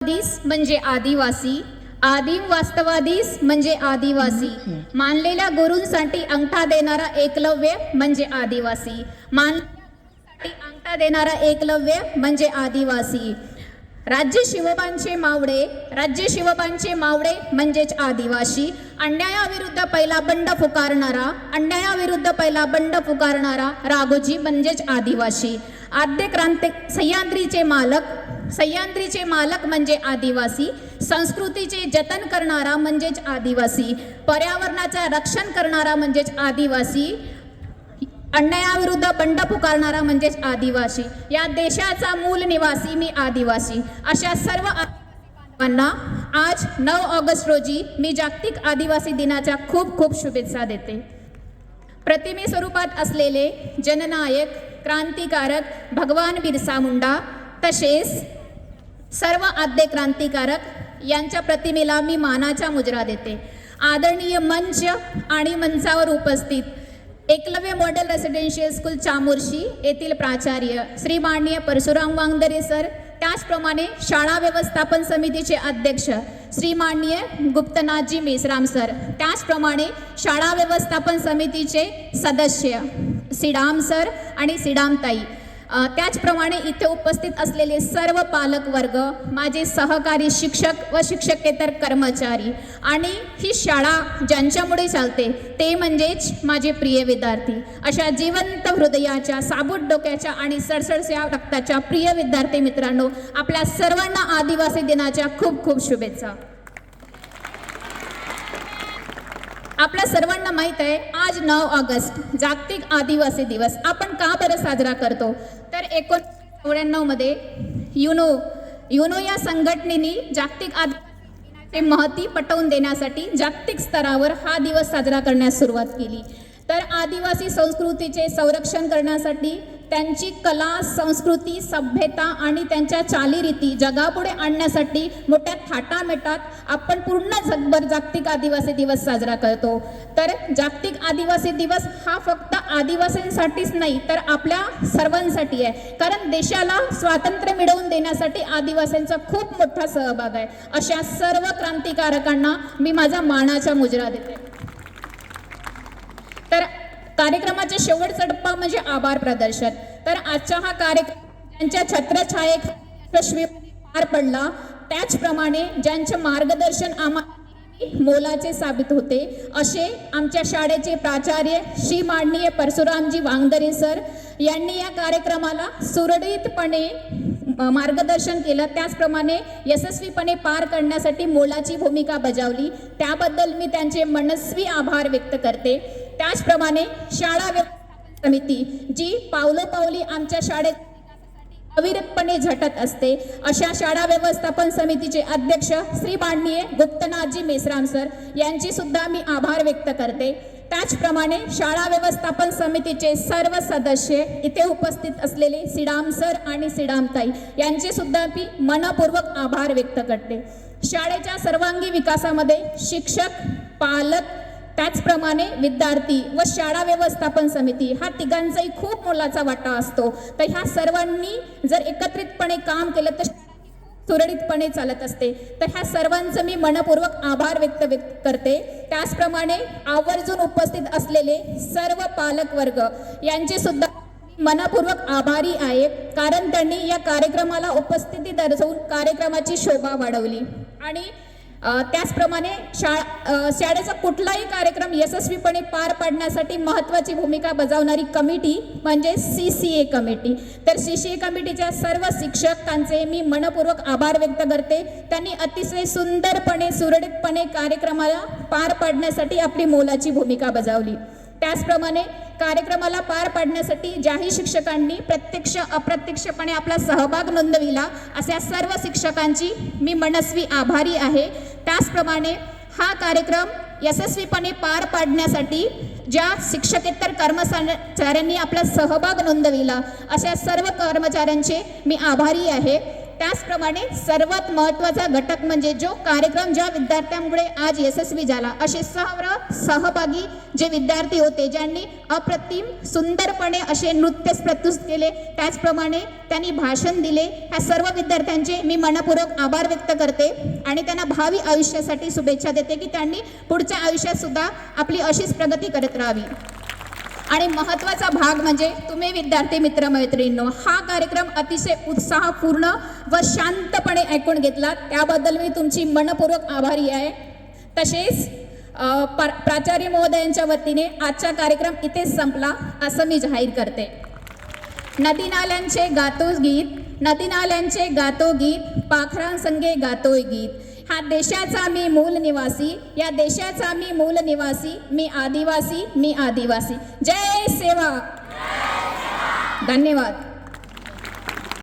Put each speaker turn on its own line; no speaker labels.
वास्तवादीस म्हणजे आदिवासी, आदिम वास्तवादीस म्हणजे आदिवासी, मानलेल्या गुरूंसाठी अंगठा देणारा एकलव्य म्हणजे आदिवासी, मानलेल्या अंगठा देणारा एकलव्य म्हणजे आदिवासी, राज्य शिवबांचे मावळे म्हणजेच आदिवासी, अन्यायाविरुद्ध पहिला बंड पुकारणारा राघोजी म्हणजेच आदिवासी, आद्य क्रांती सह्याद्रीचे मालक म्हणजे आदिवासी, संस्कृतीचे जतन करणारा म्हणजेच आदिवासी, पर्यावरणाचे रक्षण करणारा म्हणजेच आदिवासी, अन्यायाविरुद्ध बंड पुकारणारा म्हणजेच आदिवासी, या देशाचा मूल निवासी मी आदिवासी, अशा सर्व बांधवांना आज 9 ऑगस्ट रोजी मी जागतिक आदिवासी दिनाच्या खूप खूप शुभेच्छा देते. प्रतिमे स्वरूपात असलेले जननायक क्रांतिकारक भगवान बिरसा मुंडा तसेच सर्व आद्य क्रांतिकारक यांच्या प्रतिमेला मी मानाचा मुजरा देते. आदरणीय मंच आणि मंचावर उपस्थित Eklavya model residential school Chamorshi येथील प्राचार्य श्री माननीय परशुराम वांगदरे सर, त्याचप्रमाणे शाळा व्यवस्थापन समितीचे अध्यक्ष श्री माननीय गुप्तनाथजी मेश्राम सर, त्याचप्रमाणे शाळा व्यवस्थापन समितीचे सदस्य सिडाम सर आणि सिडामताई, त्याचप्रमाणे इथे उपस्थित असलेले सर्व पालक वर्ग, माझे सहकारी शिक्षक व शिक्षकेतर कर्मचारी आणि ही शाळा ज्यांच्यामुळे चालते ते म्हणजेच माझे प्रिय विद्यार्थी, अशा जिवंत हृदयाच्या, साबूत डोक्याच्या आणि सरसरत्या रक्ताच्या प्रिय विद्यार्थी मित्रांनो, आपल्या सर्वांना आदिवासी दिनाच्या खूप खूप शुभेच्छा. आपल्या सर्वांना माहीत आहे आज 9 ऑगस्ट जागतिक आदिवासी दिवस आपण का बरं साजरा करतो, तर 1994 मध्ये युनो या संघटनेने जागतिक आदिवासी दिनाचे महत्त्व पटवून देण्यासाठी जागतिक स्तरावर हा दिवस साजरा करण्यास सुरुवात केली. तर आदिवासी संस्कृतीचे संरक्षण करण्यासाठी त्यांची कला, संस्कृती, सभ्यता आणि त्यांच्या चालीरीती जगापुढे आणण्यासाठी मोठ्या थाटामाटात आपण पूर्ण जगभर जागतिक आदिवासी दिवस साजरा करतो. तर जागतिक आदिवासी दिवस हा फक्त आदिवासींसाठीच नाही तर आपल्या सर्वांसाठी आहे, कारण देशाला स्वातंत्र्य मिळवून देण्यासाठी आदिवासींचा खूप मोठा सहभाग आहे. अशा सर्व क्रांतिकारकांना मी माझा मानाचा मुजरा देते. तर कार्यक्रमाचे शेवटचा टप्पा म्हणजे आभार प्रदर्शन. तर आजचा हा कार्यक्रम ज्यांच्या छत्रछायेखाली यशस्वीपणे पार पडला, त्याचप्रमाणे ज्यांचे मार्गदर्शन आम्हाला मोलाचे साबित होते, असे आमच्या शाळेचे प्राचार्य श्री माननीय परशुरामजी वांगदरे सर यांनी या कार्यक्रमाला सुरळीतपणे मार्गदर्शन केलं, त्याचप्रमाणे यशस्वीपणे पार करण्यासाठी मोलाची भूमिका बजावली. त्याबद्दल मी त्यांचे मनस्वी आभार व्यक्त करते. त्याचप्रमाणे शाळा व्यवस्थापन समिती जी पावलोपावली आमच्या शाळेत अविरतपणे झटत असते, अशा शाळा व्यवस्थापन समितीचे अध्यक्ष श्री माननीय गुप्तनाथजी मेश्राम सर यांची सुद्धा मी आभार व्यक्त करते. त्याचप्रमाणे शाळा व्यवस्थापन समितीचे सर्व सदस्य, इथे उपस्थित असलेले सिडाम सर आणि सिडामताई यांचे सुद्धा मी मनपूर्वक आभार व्यक्त करते. शाळेच्या सर्वांगी विकासामध्ये शिक्षक, पालक, त्याचप्रमाणे विद्यार्थी व शाळा व्यवस्थापन समिती हा तिघांचाही खूप मोलाचा वाटा असतो. तर ह्या सर्वांनी जर एकत्रितपणे काम केलं तर सुरळीतपणे चालत असते. तर ह्या सर्वांचं मी मनपूर्वक आभार व्यक्त करते. त्याचप्रमाणे आवर्जून उपस्थित असलेले सर्व पालक वर्ग यांचे सुद्धा मनपूर्वक आभारी आहे, कारण त्यांनी या कार्यक्रमाला उपस्थिती दर्शवून कार्यक्रमाची शोभा वाढवली. आणि त्याचप्रमाणे शाळेचा कुठलाही कार्यक्रम यशस्वीपणे पार पाडण्यासाठी महत्त्वाची भूमिका बजावणारी कमिटी म्हणजे CCA कमिटी. तर CCA कमिटीच्या सर्व शिक्षकांचे मी मनपूर्वक आभार व्यक्त करते. त्यांनी अतिशय सुंदरपणे, सुरळीतपणे कार्यक्रमाला पार पाडण्यासाठी आपली मोलाची भूमिका बजावली. त्याचप्रमाणे कार्यक्रमाला पार पाडण्यासाठी ज्याही शिक्षकांनी प्रत्यक्ष अप्रत्यक्षपणे आपला सहभाग नोंदविला, अशा सर्व शिक्षकांची मी मनस्वी आभारी आहे. त्याचप्रमाणे हा कार्यक्रम यशस्वीपणे पार पाडण्यासाठी ज्या शिक्षकेतर कर्मचाऱ्यांनी आपला सहभाग नोंदविला, अशा सर्व कर्मचाऱ्यांचे मी आभारी आहे. त्याचप्रमाणे सर्वात महत्त्वाचा घटक म्हणजे जो कार्यक्रम ज्या विद्यार्थ्यांमुळे आज यशस्वी झाला, असे सर्व सहभागी जे विद्यार्थी होते ज्यांनी अप्रतिम सुंदरपणे असे नृत्य प्रस्तुत केले, त्याचप्रमाणे त्यांनी भाषण दिले, ह्या सर्व विद्यार्थ्यांचे मी मनपूर्वक आभार व्यक्त करते आणि त्यांना भावी आयुष्यासाठी शुभेच्छा देते की त्यांनी पुढच्या आयुष्यात सुद्धा आपली अशीच प्रगती करत राहावी. आणि महत्त्वाचा भाग म्हणजे तुम्ही विद्यार्थी मित्रमैत्रिणींनो, हा कार्यक्रम अतिशय उत्साहपूर्ण व शांतपणे ऐकून घेतला त्याबद्दल मी तुमची मनपूर्वक आभारी आहे. तसेच प्राचार्य महोदयांच्या वतीने आजचा कार्यक्रम इथेच संपला असं मी जाहीर करते. नदी नाल्यांचे गातो गीत, नदी नाल्यांचे गातो गीत, पाखरांसंगे गातोय गीत. हा देशाचा मी मूल निवासी, या देशाचा मी मूल निवासी, मी आदिवासी, मी आदिवासी. जय सेवा. धन्यवाद.